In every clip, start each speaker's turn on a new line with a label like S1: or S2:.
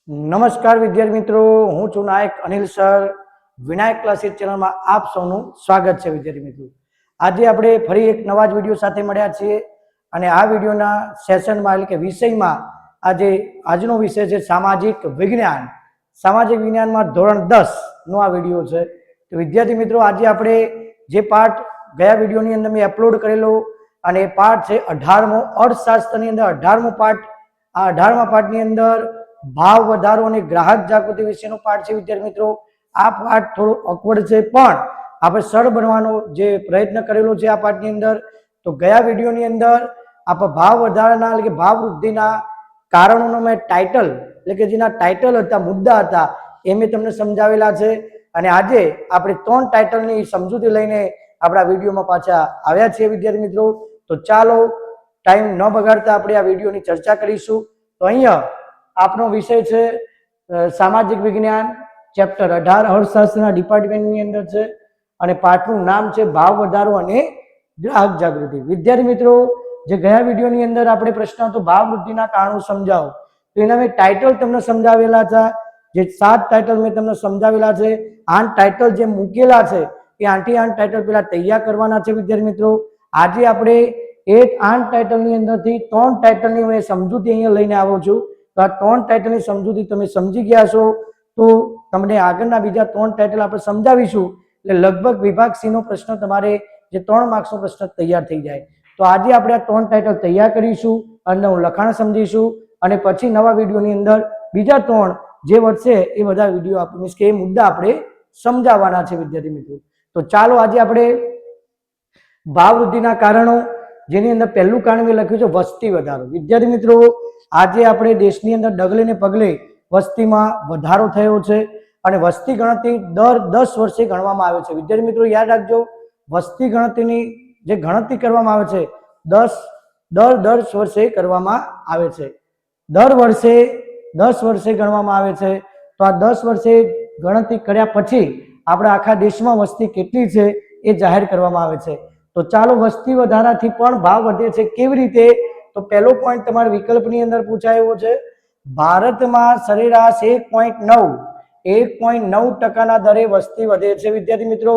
S1: નમસ્કાર વિદ્યાર્થી મિત્રો, હું છું નાયક અનિલ સર. વિનાયક ક્લાસીસ ચેનલમાં આપ સૌનું સ્વાગત છે. વિદ્યાર્થી મિત્રો, આજે આપણે ફરી એક નવા જ વિડીયો સાથે મળ્યા છીએ અને આ વિડીયોના સેશનમાં એટલે કે વિષયમાં આજનો વિષય છે સામાજિક વિજ્ઞાન. સામાજિક વિજ્ઞાનમાં ધોરણ 10 નો આ વિડીયો છે. તો વિદ્યાર્થી મિત્રો, આજે આપણે જે પાઠ ગયા વિડીયોની અંદર મેં અપલોડ કરેલો અને એ પાઠ છે 18મો અર્થશાસ્ત્રની અંદર 18મો પાઠ. આ 18મા પાઠની અંદર ભાવ વધારો અને ગ્રાહક જાગૃતિ વિશેનો પાઠ છે. વિદ્યાર્થી મિત્રો, આ પાઠ થોડો ઓકવર્ડ છે, પણ આપણે સરળ બનવાનો જે પ્રયત્ન કરેલો છે આ પાઠની અંદર. તો ગયા વિડીયોની અંદર આપણે ભાવ વધારાના એટલે કે ભાવ વૃદ્ધિના કારણોનો મેં ટાઇટલ એટલે કે જેના ટાઇટલ હતા, મુદ્દા હતા, એ મેં તમને સમજાવેલા છે. અને આજે આપણે 3 ટાઇટલની સમજૂતી લઈને આપણા વિડીયોમાં પાછા આવ્યા છીએ. વિદ્યાર્થી મિત્રો, તો ચાલો ટાઈમ ન બગાડતા આપણે આ વિડીયોની ચર્ચા કરીશું. તો અહીંયા આપનો વિષય છે સામાજિક વિજ્ઞાન, ચેપ્ટર 18 અર્થશાસ્ત્રના ડિપાર્ટમેન્ટની અંદર છે અને પાઠનું નામ છે ભાવ વધારો અને ગ્રાહક જાગૃતિ. વિદ્યાર્થી મિત્રો, જે ગયા વિડીયોની અંદર આપણે પ્રશ્ન હતો ભાવ વૃદ્ધિના કારણો સમજાવો, તો એના મેં ટાઇટલ તમને સમજાવેલા હતા. જે 7 ટાઇટલ મેં તમને સમજાવેલા છે. 8 ટાઇટલ જે મૂકેલા છે એ 8 ટાઇટલ પેલા તૈયાર કરવાના છે. વિદ્યાર્થી મિત્રો, આજે આપણે 8 ટાઇટલની અંદરથી 3 ટાઇટલની મેં સમજૂતી અહીંયા લઈને આવ્યો છું. તો આ 3 ટાઇટલની સમજૂતી તમે સમજી ગયા છો, તો તમને આગળના બીજા 3 ટાઇટલ આપણે સમજાવીશું એટલે લગભગ વિભાગ સી નો પ્રશ્ન તમારે જે 3 માર્ક્સનો પ્રશ્ન તૈયાર થઈ જાય. તો આજે આપણે આ 3 ટાઇટલ તૈયાર કરીશું અને લખાણ સમજીશું અને પછી નવા વિડીયોની અંદર બીજા 3 જે વધશે એ બધા વિડીયો આપણે મીન્સ કે એ મુદ્દા આપણે સમજાવવાના છે. વિદ્યાર્થી મિત્રો, તો ચાલો આજે આપણે ભાવ વૃદ્ધિના કારણો, જેની અંદર પહેલું કારણ મેં લખ્યું છે વસ્તી વધારો. વિદ્યાર્થી મિત્રો, આજે આપણે દેશની અંદર ડગલે ને પગલે વસ્તીમાં વધારો થયો છે અને વસ્તી ગણતરી દર 10 વર્ષે ગણવામાં આવે છે. વિદ્યાર્થી મિત્રો યાદ રાખજો, વસ્તી ગણતરીની જે ગણતરી કરવામાં આવે છે દર 10 વર્ષે કરવામાં આવે છે. દર વર્ષે 10 વર્ષે ગણવામાં આવે છે. તો આ 10 વર્ષે ગણતરી કર્યા પછી આપણા આખા દેશમાં વસ્તી કેટલી છે એ જાહેર કરવામાં આવે છે. તો ચાલો, વસ્તી વધારાથી પણ ભાવ વધે છે. કેવી રીતે? તો પહેલો પોઈન્ટ તમારા વિકલ્પની અંદર પૂછાયો છે. ભારતમાં સરેરાશ 1.9% દરે વસ્તી વધે છે. વિદ્યાર્થી મિત્રો,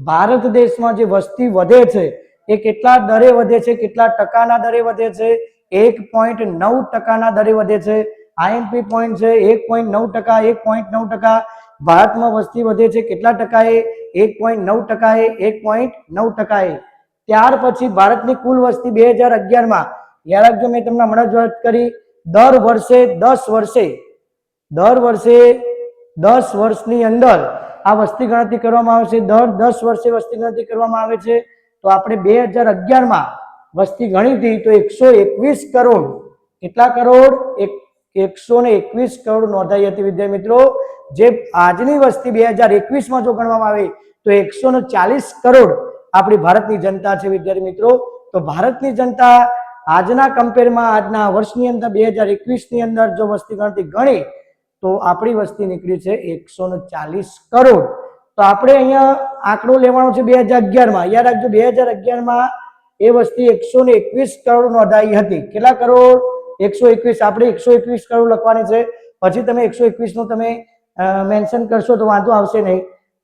S1: ભારત દેશમાં જે વસ્તી વધે છે એ કેટલા દરે વધે છે, કેટલા ટકાના દરે વધે છે? 1.9% દરે વધે છે. આઈએમપી પોઈન્ટ છે 1.9%. 1.9%. ભારતમાં વસ્તી વધે છે કેટલા ટકાએ? 1.9%. 1.9%. ત્યાર પછી ભારતની કુલ વસ્તી 2011માં, યાદ રાખજો મેં તમને હમણાં જ વાત કરી, દર વર્ષે 10 વર્ષની અંદર આ વસ્તી ગણતરી કરવામાં આવે છે. દર 10 વર્ષે વસ્તી ગણતરી કરવામાં આવે છે. તો આપણે 2011માં વસ્તી ગણી હતી તો 121 કરોડ, કેટલા કરોડ? 121 કરોડ નોંધાઈ હતી. વિદ્યાર્થી મિત્રો, જે આજની વસ્તી 2021માં જો ગણવામાં આવે તો 140 કરોડ આપણી ભારતની જનતા છે. વિદ્યાર્થી મિત્રો, તો ભારતની જનતા આજના કમ્પેરમાં આજના વર્ષની અંદર 2021ની અંદર જો વસ્તી ગણતરી ગણી તો આપણી વસ્તી નીકળી છે 140 કરોડ. તો આપણે અહીંયા આંકડો લેવાનો છે 2011માં. યાદ રાખજો, 2011માં એ વસ્તી 121 કરોડ નોંધાઈ હતી. કેટલા કરોડ? 121. આપણે 121 કરોડ લખવાની છે. પછી તમે 121 નું તમે મેન્શન કરશો તો વાંધો આવશે નહીં.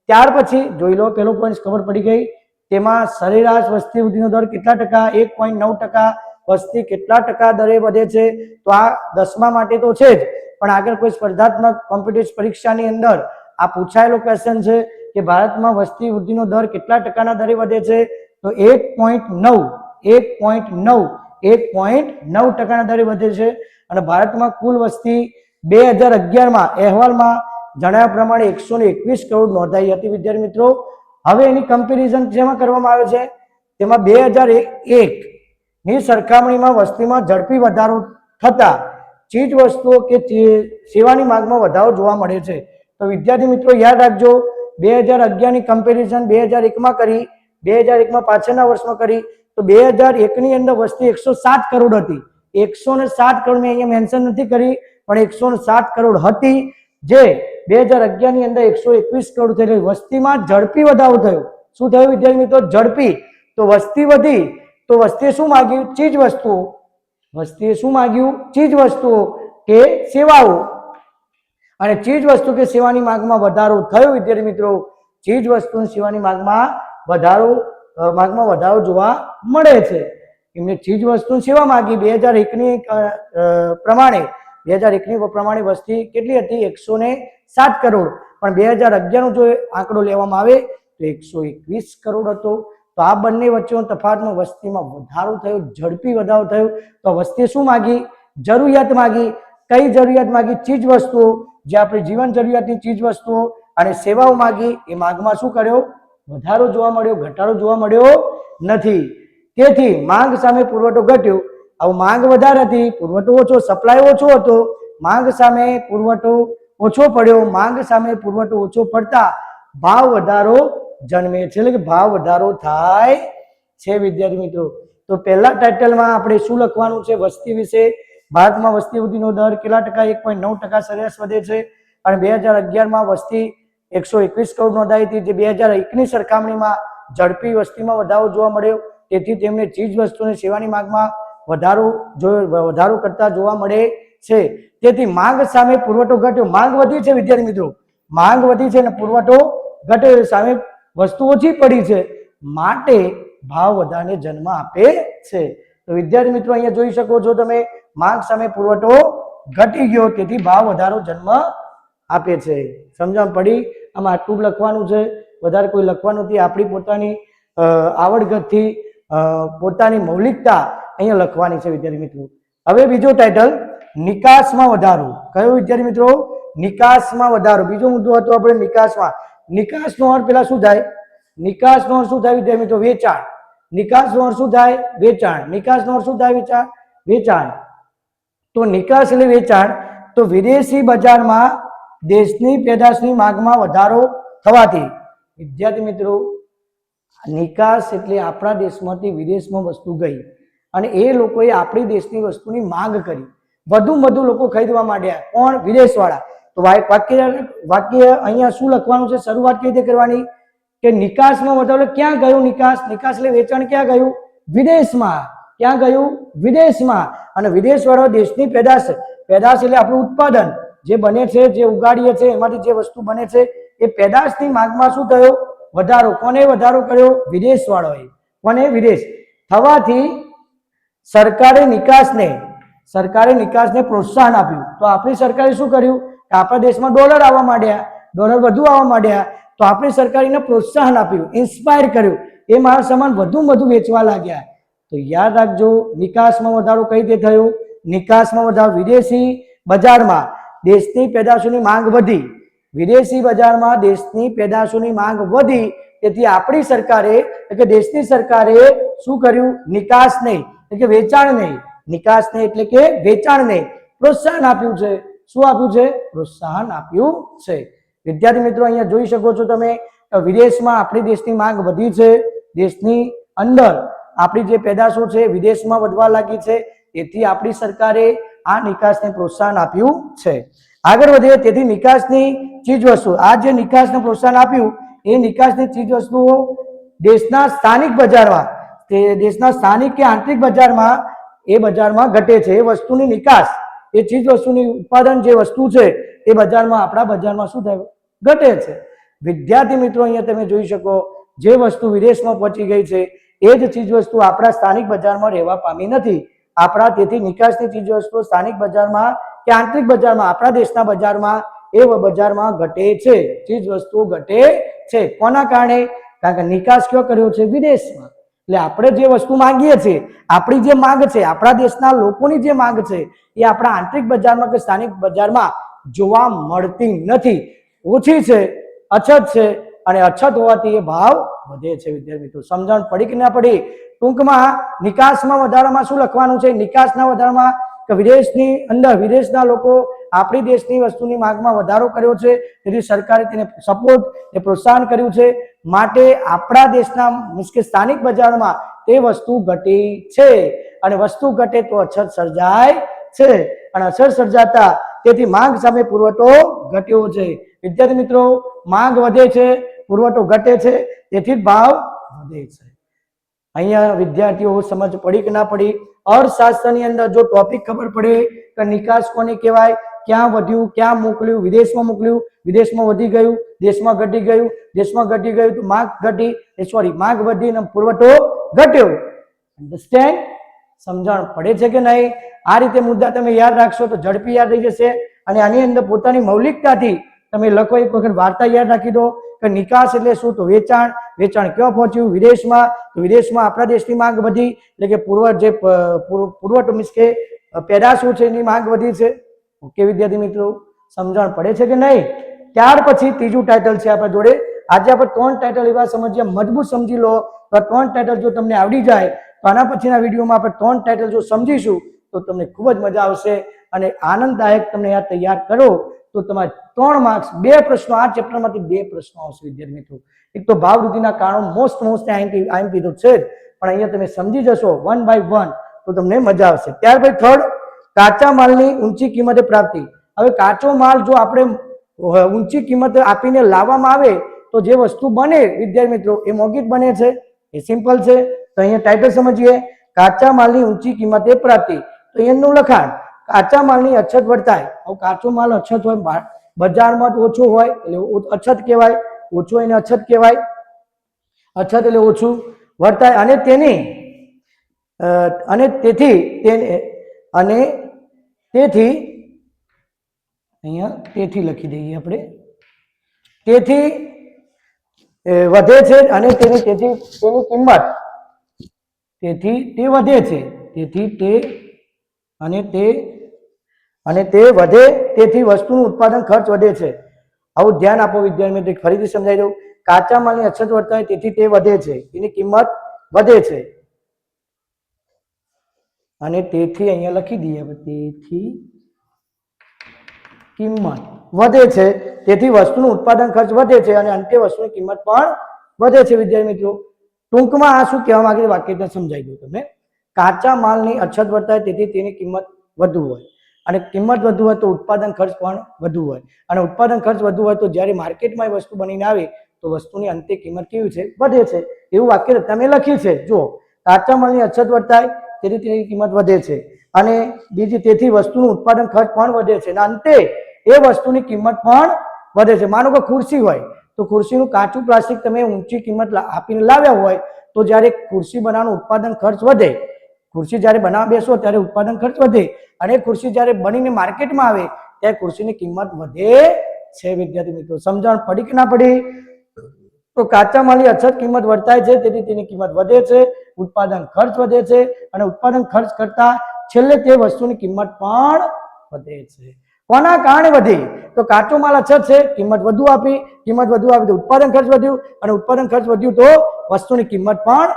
S1: ત્યાર પછી જોઈ લો, પેલો પોઈન્ટ ખબર પડી ગઈ. તેમાં સરેરાશ વસ્તી વૃદ્ધિનો દર કેટલા ટકા? 1.9%. વસ્તી કેટલા ટકા દરે વધે છે? તો આ 10મા માટે તો છે જ, પણ આગળ કોઈ સ્પર્ધાત્મક કોમ્પિટિટિવ પરીક્ષાની અંદર આ પૂછાયેલો ક્વેશ્ચન છે કે ભારતમાં વસ્તી વૃદ્ધિનો દર કેટલા ટકાના દરે વધે છે? તો 1.9% દરે વધે છે. અને ભારતમાં કુલ વસ્તી 2011માં અહેવાલમાં જણાવ્યા પ્રમાણે 121 કરોડ નોંધાઈ હતી. વિદ્યાર્થી મિત્રો, હવે એની કમ્પેરિઝન જેમાં કરવામાં આવે છે તેમાં 2001 ની સરખામણીમાં વસ્તીમાં ઝડપી વધારો થતા ચીજ વસ્તુઓ કે સેવાની માંગમાં વધારો જોવા મળે છે. તો વિદ્યાર્થી મિત્રો યાદ રાખજો, 2011ની કમ્પેરિઝન 2001માં કરી, 2001માં પાછળના વર્ષમાં કરી, તો 2001ની અંદર વસ્તી 107 કરોડ હતી. 107 કરોડ મેં અહીંયા મેન્શન નથી કરી, પણ 107 કરોડ હતી, જે 2011ની અંદર 121 કરોડ થઈ. વસ્તીમાં ઝડપી વધારો થયો. શું થયું વિદ્યાર્થી મિત્રો? ઝડપી. તો વસ્તી વધી તો વસ્તીએ શું માંગ્યું? ચીજ વસ્તુઓ. વસ્તીએ શું માંગ્યું? ચીજ વસ્તુઓ કે સેવાઓ. અને ચીજ વસ્તુ કે સેવાની માંગમાં વધારો થયો વિદ્યાર્થી મિત્રો, ચીજ વસ્તુ સેવાની માંગમાં વધારો જોવા મળે છે. એમને ચીજ વસ્તુ સેવા માંગી 2001ની પ્રમાણે 2001ની પ્રમાણે વસ્તી કેટલી હતી? 107 કરોડ. પણ 2011 નો જો આંકડો લેવામાં આવે તો 121 કરોડ હતો. તો આ બંને વચ્ચેનો તફાવતમાં વસ્તીમાં વધારો થયો, ઝડપી વધારો થયો. તો વસ્તીએ શું માંગી? જરૂરિયાત માંગી. કઈ જરૂરિયાત માંગી? ચીજ વસ્તુઓ, જે આપણી જીવન જરૂરિયાતની ચીજ વસ્તુઓ અને સેવાઓ માંગી. એ માંગમાં શું કર્યો? વધારો જોવા મળ્યો, ઘટાડો જોવા મળ્યો નથી. તેથી માંગ સામે પુરવઠો ઘટ્યો. હવે માંગ વધારે હતી, પુરવઠો ઓછો, સપ્લાય ઓછો હતો. માંગ સામે પુરવઠો ઓછો પડ્યો. માંગ સામે પુરવઠો ઓછો પડતા ભાવ વધારો જન્મે છે, એટલે કે ભાવ વધારો થાય છે વિદ્યાર્થી મિત્રો. તો પહેલા ટાઇટલમાં આપણે શું લખવાનું છે? વસ્તી વિશે. ભારતમાં વસ્તી વૃદ્ધિનો દર કેટલા ટકા? 1.9% સરેરાશ વધે છે. અને 2011માં વસ્તી 121 કરોડ નોંધાઈ હતી, જે 2001ની સરખામણીમાં ઝડપી વસ્તીમાં વધારો જોવા મળ્યો. તેથી તેમને ચીજ વસ્તુની સેવાની માંગમાં વધારો કરતા જોવા મળે છે. તેથી માંગ સામે પુરવઠો ઘટ્યો. માંગ વધી છે વિદ્યાર્થી મિત્રો, માંગ વધી છે અને પુરવઠો ઘટ્યો, સામે વસ્તુ ઓછી પડી છે, માટે ભાવ વધારાને જન્મ આપે છે. તો વિદ્યાર્થી મિત્રો અહીંયા જોઈ શકો છો તમે, માંગ સામે પુરવઠો ઘટી ગયો, તેથી ભાવ વધારો જન્મ આપે છે. સમજણ પડી? આમાં આટલું લખવાનું છે, વધારે કોઈ લખવાનું નથી. આપણી પોતાની આવડગતથી પોતાની મૌલિકતા અહીંયા લખવાની છે વિદ્યાર્થી મિત્રો. હવે બીજો ટાઇટલ, નિકાસમાં વધારો. કયો વિદ્યાર્થી મિત્રો? નિકાસમાં વધારો. બીજો મુદ્દો હતો આપણે નિકાસમાં. નિકાસનો અર્થ પેલા શું થાય? નિકાસનો અર્થ શું થાય વિદ્યાર્થી મિત્રો? વેચાણ. નિકાસનો અર્થ શું થાય? વેચાણ. નિકાસનો અર્થ શું થાય? વેચાણ. તો નિકાસ એટલે વેચાણ. તો વિદેશી બજારમાં દેશની પેદાશની માંગમાં વધારો થવાથી વિદ્યાર્થી મિત્રો, નિકાસ એટલે આપણા દેશમાંથી વિદેશમાં વસ્તુ ગઈ અને એ લોકોએ આપણી દેશની વસ્તુની માંગ કરી, વધુ લોકો ખરીદવા માંડ્યા. કોણ? વિદેશવાળા. તો વાક્ય અહીંયા શું લખવાનું છે? શરૂઆત કઈ રીતે કરવાની? કે નિકાસમાં વધારો. ક્યાં ગયું નિકાસ? નિકાસ એટલે વેચાણ ક્યાં ગયું? વિદેશમાં. ક્યાં ગયું? વિદેશમાં. અને વિદેશવાળો દેશની પેદાશ, પેદાશ એટલે આપણું ઉત્પાદન જે બને છે, જે ઉગાડીએ છીએ, એમાંથી જે વસ્તુ બને છે, એ પેદાશની માંગમાં શું થયો? વધારો. કોને વધારો કર્યો? વિદેશવાળોએ. કોને? વિદેશ. થવાથી સરકારે નિકાસને પ્રોત્સાહન આપ્યું. તો આપણી સરકારે શું કર્યું? આપણા દેશમાં ડોલર આવવા માંડ્યા, ડોલર વધુ આવવા માંડ્યા. તો આપણી સરકારે એને પ્રોત્સાહન આપ્યું, ઇન્સ્પાયર કર્યું. એ માલ સામાન વધુ વેચવા લાગ્યા. તો યાદ રાખજો, નિકાસમાં વધારો કઈ રીતે થયો? નિકાસમાં વધારો, વિદેશી બજારમાં દેશની પેદાશોની માંગ વધી. વિદેશી બજારમાં દેશની પેદાશોની માંગ વધી, તેથી આપણી સરકારે એટલે કે દેશની સરકારે શું કર્યું? નિકાસ નહીં એટલે કે વેચાણ નહીં, નિકાસ નહીં એટલે કે વેચાણ નહીં, પ્રોત્સાહન આપ્યું છે. શું આપ્યું છે? પ્રોત્સાહન આપ્યું છે. વિદ્યાર્થી મિત્રો અહીંયા જોઈ શકો છો તમે, વિદેશમાં આપણી દેશની માંગ વધી છે, દેશની અંદર આપણી જે પેદાશો છે વિદેશમાં વધવા લાગી છે, તેથી આપણી સરકારે આ નિકાસને પ્રોત્સાહન આપ્યું છે. આગળ વધીએ. તેથી નિકાસની ચીજ વસ્તુ, આ જે નિકાસને પ્રોત્સાહન આપ્યું, એ નિકાસની ચીજ વસ્તુઓ દેશના સ્થાનિક બજારમાં, દેશના સ્થાનિક કે આંતરિક બજારમાં, એ બજારમાં ઘટે છે. એ વસ્તુની નિકાસ, એ ચીજ વસ્તુની ઉત્પાદન જે વસ્તુ છે એ બજારમાં, આપણા બજારમાં શું થાય? ઘટે છે. વિદ્યાર્થી મિત્રો અહીંયા તમે જોઈ શકો, જે વસ્તુ વિદેશમાં પહોંચી ગઈ છે એ જ ચીજ વસ્તુ આપણા સ્થાનિક બજારમાં રહેવા પામી નથી. તેથી નિકાસની ચીજ વસ્તુઓ સ્થાનિક બજારમાં કે આંતરિક બજારમાં, આપણા દેશના બજારમાં, એ બજારમાં ઘટે છે. ચીજ વસ્તુઓ ઘટે છે. કોના કારણે? કારણ કે નિકાસ કયો કર્યો છે? વિદેશમાં. એટલે આપણે જે વસ્તુ માંગીએ છીએ, આપણી જે માંગ છે, આપણા દેશના લોકોની જે માંગ છે, એ આપણા આંતરિક બજારમાં કે સ્થાનિક બજારમાં જોવા મળતી નથી, ઓછી છે, અછત છે. અને અછત હોવાથી એ ભાવ વધે છે. વિદ્યાર્થી મિત્રો સમજણ પડી કે ના પડી? ટૂંકમાં નિકાસમાં વધારામાં શું લખવાનું છે? નિકાસના વધારામાં કે વિદેશની અંદર વિદેશના લોકો આપણી દેશની વસ્તુની માંગમાં વધારો કર્યો છે, તેથી સરકારે તેને સપોર્ટ એ પ્રોત્સાહન કર્યું છે, માટે આપણા દેશના મીન્સ કે સ્થાનિક બજારમાં તે વસ્તુ ઘટી છે. અને વસ્તુ ઘટે તો અછત સર્જાય છે, અને અછત સર્જાતા તેથી માંગ સામે પુરવઠો ઘટ્યો છે. વિદ્યાર્થી મિત્રો, માંગ વધે છે, પુરવઠો ઘટે છે, તેથી ભાવ વધે છે. અહીંયા વિદ્યાર્થીઓ સમજ પડી કે ના પડી? અર્થશાસ્ત્રની અંદર જો ટોપિક ખબર પડે કે નિકાસ કોને કહેવાય, ક્યાં વધ્યું, ક્યાં મોકલ્યું, વિદેશમાં મોકલ્યું, વિદેશમાં વધી ગયું, દેશમાં ઘટી ગયું, દેશમાં ઘટી ગયું તો માંગ ઘટી, માંગ વધી અને પુરવઠો ઘટ્યો. અન્ડરસ્ટેન્ડ? સમજણ પડે છે કે નહીં? આ રીતે મુદ્દા તમે યાદ રાખશો તો ઝડપી યાદ રહી જશે. અને આની અંદર પોતાની મૌલિકતાથી તમે લખો. એક વખત વાર્તા યાદ રાખી દો કે નિકાસ એટલે શું? તો વેચાણ. વેચાણ ક્યાં પહોંચ્યું? વિદેશમાં. તો વિદેશમાં આપણા દેશની માંગ વધી, એટલે કે પુરવઠો મીન્સ કે પેદાશો છે એની માંગ વધી છે. ઓકે વિદ્યાર્થી મિત્રો, સમજણ પડે છે કે નહીં? ત્યાર પછી ત્રીજું ટાઇટલ છે આપણા જોડે. આજે આપણે 3 ટાઇટલ એવા સમજ્યા, મજબૂત સમજી લો. તો 3 ટાઇટલ જો તમને આવડી જાય તો આના પછીના વિડીયોમાં આપણે 3 ટાઇટલ જો સમજીશું તો તમને ખૂબ જ મજા આવશે અને આનંદદાયક તમને યાદ તૈયાર કરો તો તમારે 3 માર્ક્સ 2 પ્રશ્નો આ ચેપ્ટરમાંથી 2 પ્રશ્નો આવશે વિદ્યાર્થી મિત્રો. એક તો ભાવવૃદ્ધિના કારણો મોસ્ટ આઈએમપી તો છે જ, પણ અહીંયા તમે સમજી જશો 1 by 1 તો તમને મજા આવશે. ત્યાર પછી થર્ડ, કાચા માલની ઊંચી કિંમતે પ્રાપ્તિ. હવે કાચો માલ જો આપણે ઊંચી કિંમતે આપીને લાવવામાં આવે તો જે વસ્તુ બને વિદ્યાર્થી મિત્રો એ મોંઘી જ બને છે. એ સિમ્પલ છે. તો અહીંયા ટાઇટલ સમજીએ, કાચા માલની ઊંચી કિંમતે પ્રાપ્તિ. તો એનું લખાણ, કાચા માલની અછત વર્તાય. હવે કાચો માલ અછત હોય, બજારમાં ઓછો હોય એટલે અછત કહેવાય, ઓછો એને અછત કહેવાય. અછત એટલે ઓછું વર્તાય અને તેથી અહીંયા તેથી લખી દઈએ આપણે. તેથી વધે છે અને તેની કિંમત, તેથી તે વધે છે, તેથી તે વધે, તેથી વસ્તુનું ઉત્પાદન ખર્ચ વધે છે. આવું ધ્યાન આપો વિદ્યાર્થી મિત્રો. ફરીથી સમજાવી દઉં, કાચા માલની અછત વર્તાય તેથી તે વધે છે, તેની કિંમત વધે છે અને તેથી અહીંયા લખી દઈએ આપણે, તેથી કિંમત વધે છે, તેથી વસ્તુનું ઉત્પાદન ખર્ચ વધે છે અને અંતે વસ્તુની કિંમત પણ વધે છે. વિદ્યાર્થી મિત્રો ટૂંકમાં આ શું કહેવા માંગે છે વાક્યને સમજાવી દઉં તમને. કાચા માલની અછત વર્તાય તેથી તેની કિંમત વધુ હોય અને કિંમત વધુ હોય તો ઉત્પાદન ખર્ચ પણ વધુ હોય અને ઉત્પાદન ખર્ચ વધુ હોય તો જ્યારે માર્કેટમાં એ વસ્તુ બનીને આવે તો વસ્તુની અંતે કિંમત કેવી છે? વધે છે. એવું વાક્ય તમે લખ્યું છે. જો કાચા માલની અછત વર્તાય તેથી તેની કિંમત વધે છે અને બીજી તેથી વસ્તુનું ઉત્પાદન ખર્ચ પણ વધે છે અને અંતે એ વસ્તુની કિંમત પણ વધે છે. માનો કે ખુરશી હોય તો ખુરશીનું કાચું પ્લાસ્ટિક તમે ઊંચી કિંમત આપીને લાવ્યા હોય તો જ્યારે ખુરશી બનાવવાનું ઉત્પાદન ખર્ચ વધે, ખુરશી જ્યારે બનાવવા બેસો ત્યારે ઉત્પાદન ખર્ચ વધે અને ખુરશી જ્યારે બનીને માર્કેટમાં આવે ત્યારે ખુરશીની કિંમત વધે છે. વિદ્યાર્થી મિત્રો સમજણ પડી કે ના પડી? તો કાચા માલની અછત કિંમત વર્તાય છે તેથી તેની કિંમત વધે છે, ઉત્પાદન ખર્ચ વધે છે અને ઉત્પાદન ખર્ચ કરતા છેલ્લે તે વસ્તુની કિંમત પણ વધે છે. કોના કારણે વધી? તો કાચો માલ અછત છે, કિંમત વધુ આપી તો ઉત્પાદન ખર્ચ વધ્યું અને ઉત્પાદન ખર્ચ વધ્યું તો વસ્તુની કિંમત પણ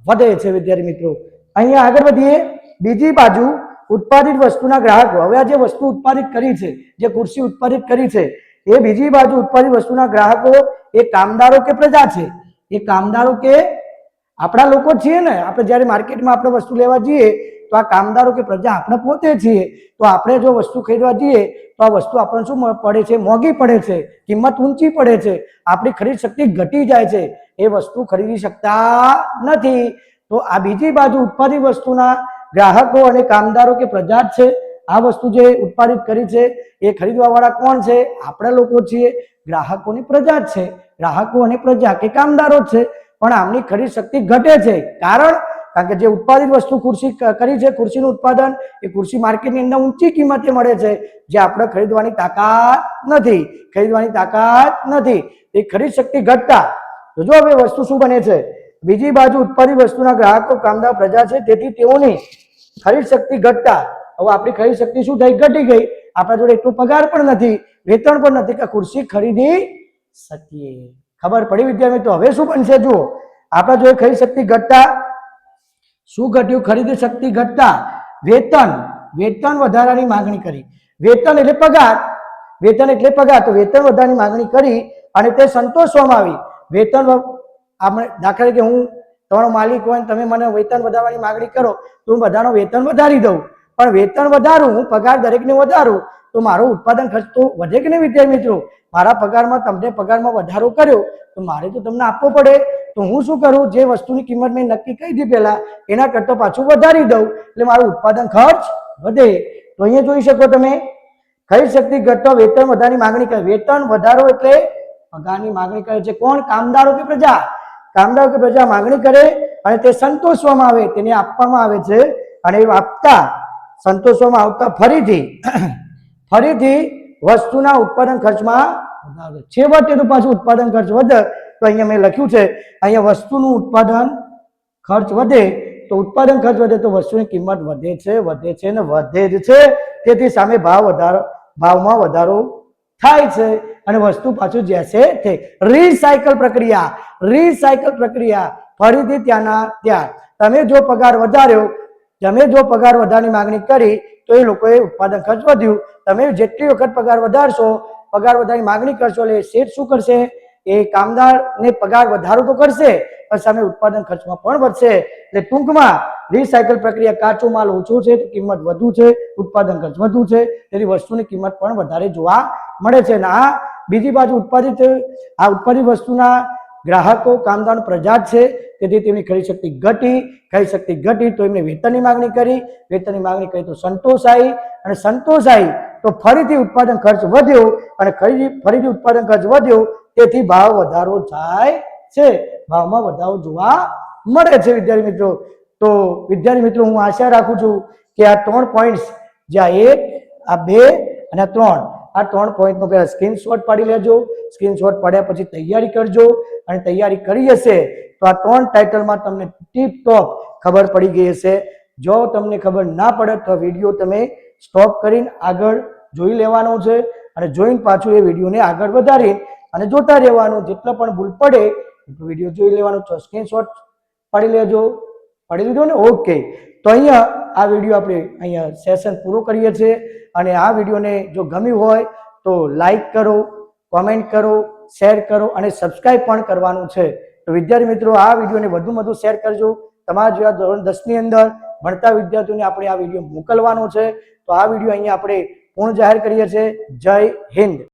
S1: વધે છે. વિદ્યાર્થી મિત્રો અહીંયા આગળ વધીએ. બીજી બાજુ ઉત્પાદિત વસ્તુના ગ્રાહકો. હવે આ જે વસ્તુ ઉત્પાદિત કરી છે, જે ખુરશી ઉત્પાદિત કરી છે, એ બીજી બાજુ ઉત્પાદિત વસ્તુના ગ્રાહકો એ કામદારો કે પ્રજા છે? એ કામદારો કે આપણા લોકો છીએ ને? આપણે જ્યારે માર્કેટમાં આપણે વસ્તુ લેવા જઈએ તો આ કામદારો કે પ્રજા આપણે પોતે છીએ. તો આપણે જો વસ્તુ ખરીદવા જઈએ તો આ વસ્તુ આપણને શું પડે છે? મોંઘી પડે છે, કિંમત ઊંચી પડે છે, આપણી ખરીદ શક્તિ ઘટી જાય છે, એ વસ્તુ ખરીદી શકતા નથી. તો આ બીજી બાજુ ઉત્પાદિત વસ્તુના ગ્રાહકો અને કામદારો કે પ્રજા છે. આ વસ્તુ જે ઉત્પાદિત કરી છે એ ખરીદવા વાળા કોણ છે? આપણે લોકો છીએ. ગ્રાહકોની પ્રજા જ છે, ગ્રાહકો અને પ્રજા કે કામદારો જ છે, પણ આમની ખરીદ શક્તિ ઘટે છે. કારણ કે જે ઉત્પાદિત વસ્તુ ખુરશી કરી છે, ખુરશીનું ઉત્પાદન, એ ખુરશી માર્કેટની અંદર ઊંચી કિંમતે મળે છે, જે આપણે ખરીદવાની તાકાત નથી. એ ખરીદ શક્તિ ઘટતા તો જો હવે વસ્તુ શું બને છે? બીજી બાજુ ઉત્પાદિત વસ્તુના ગ્રાહકો, કામદાર, પ્રજા છે, તેથી તેઓની ખરીદ શક્તિ ઘટતા હવે આપણી ખરીદ શક્તિ શું થઈ? ઘટી ગઈ. આપણા જોડે એટલો પગાર પણ નથી, વેતન પણ નથી કે ખુરશી ખરીદી શકીએ. ખબર પડી વિદ્યાર્થી મિત્રો? હવે શું બનશે? જુઓ, આપણા જોડે ખરીદ શક્તિ ઘટતા શું ઘટ્યું? ખરીદી શક્તિ ઘટતા વેતન વધારાની માંગણી કરી. વેતન એટલે પગાર, તો વેતન વધારાની માંગણી કરી અને તે સંતોષવામાં આવી. વેતન આપણે દાખલા તરીકે હું તમારો માલિક હોય, તમે મને વેતન વધારવાની માંગણી કરો તો હું બધાનો વેતન વધારી દઉં, પણ વેતન વધારું, હું પગાર દરેકને વધારું તો મારો ઉત્પાદન ખર્ચ તો વધે કે નહીં વિદ્યાર્થી મિત્રો? મારા પગારમાં તમને પગારમાં વધારો કર્યો તો મારે તો તમને આપવો પડે. તો હું શું કરું? જે વસ્તુની કિંમત મેં નક્કી કરી હતી પહેલા એના કરતાં પાછું વધારી દઉં એટલે મારું ઉત્પાદન ખર્ચ વધે. તો અહીંયા જોઈ શકો તમે ખરીદ શક્તિ ઘટતો વેતન વધારાની માંગણી કરે. વેતન વધારો એટલે પગારની માંગણી કરે છે. કોણ? કામદારો કે પ્રજા? કામદારો કે પ્રજા માંગણી કરે અને તે સંતોષવામાં આવે, તેને આપવામાં આવે છે. અને આપતા સંતોષવામાં આવતા ફરીથી વસ્તુના ઉત્પાદન ખર્ચમાં વધારો. છેવટે તો પાછું ઉત્પાદન ખર્ચ વધે. તો અહીંયા મેં લખ્યું છે, અહીંયા વસ્તુનું ઉત્પાદન ખર્ચ વધે તો ઉત્પાદન ખર્ચ વધે તો વસ્તુની કિંમત વધે છે ને વધે જ છે. તેથી સામે ભાવમાં વધારો થાય છે અને વસ્તુ પાછું જશે તે. રીસાયકલ પ્રક્રિયા ફરીથી ત્યાંના ત્યાં. તમે જો પગાર વધારવાની માંગણી કરી તો એ લોકોએ ઉત્પાદન ખર્ચ વધ્યું. તમે જેટલી વખત પગાર વધારશો, પગાર વધારવાની માંગણી કરશો એટલે શેઠ શું કરશે? એ કામદારને પગાર વધારો તો કરશે પણ સામે ઉત્પાદન ખર્ચમાં પણ વધશે. એટલે ટૂંકમાં રીસાયકલ પ્રક્રિયા, કાચો માલ ઓછો છે તો કિંમત વધુ છે, ઉત્પાદન ખર્ચ વધુ છે, તેથી વસ્તુની કિંમત પણ વધારે જોવા મળે છે. અને આ બીજી બાજુ ઉત્પાદિત વસ્તુના ગ્રાહકો કામદાર પ્રજા છે, તેથી તેમની ખરીદ શક્તિ ઘટી તો એમને વેતનની માંગણી કરી તો સંતોષાઈ તો ફરીથી ઉત્પાદન ખર્ચ વધ્યો અને ફરીથી ઉત્પાદન ખર્ચ વધ્યો, તેથી ભાવ વધારો થાય છે, ભાવમાં વધારો જોવા મળે છે. વિદ્યાર્થી મિત્રો, તો વિદ્યાર્થી મિત્રો હું આશા રાખું છું કે આ 3 પોઈન્ટ્સ, જે આ 1, આ 2 અને 3, આ 3 પોઈન્ટનો પહેલા સ્ક્રીનશોટ પાડી લેજો. સ્ક્રીનશોટ પાડ્યા પછી તૈયારી કરજો અને તૈયારી કરી હશે તો આ 3 ટાઇટલમાં તમને ટીપ ટોપ ખબર પડી ગઈ હશે. જો તમને ખબર ના પડે તો વિડીયો તમે સ્ટોપ કરીને આગળ જોઈ લેવાનો છે અને જોઈને પાછું એ વિડીયોને આગળ વધારી અને જોતા રહેવાનું. જેટલો પણ ભૂલ પડે એટલો વિડીયો જોઈ લેવાનો. તો સ્ક્રીનશોટ પાડી લેજો. પાડી લીધો ને? ઓકે. તો અહીંયા આ વિડીયો આપણે અહીંયા સેશન પૂરો કરીએ છીએ. અને આ વિડીયોને જો ગમ્યું હોય તો લાઈક કરો, કોમેન્ટ કરો, શેર કરો અને સબસ્ક્રાઈબ પણ કરવાનું છે. તો વિદ્યાર્થી મિત્રો, આ વિડીયોને વધુમાં વધુ શેર કરજો. તમારા જેવા ધોરણ 10 ની અંદર ભણતા વિદ્યાર્થીઓને આપણે આ વિડીયો મોકલવાનો છે. તો આ વિડીયો અહીંયા આપણે પૂર્ણ જાહેર કરીએ છીએ. જય હિન્દ.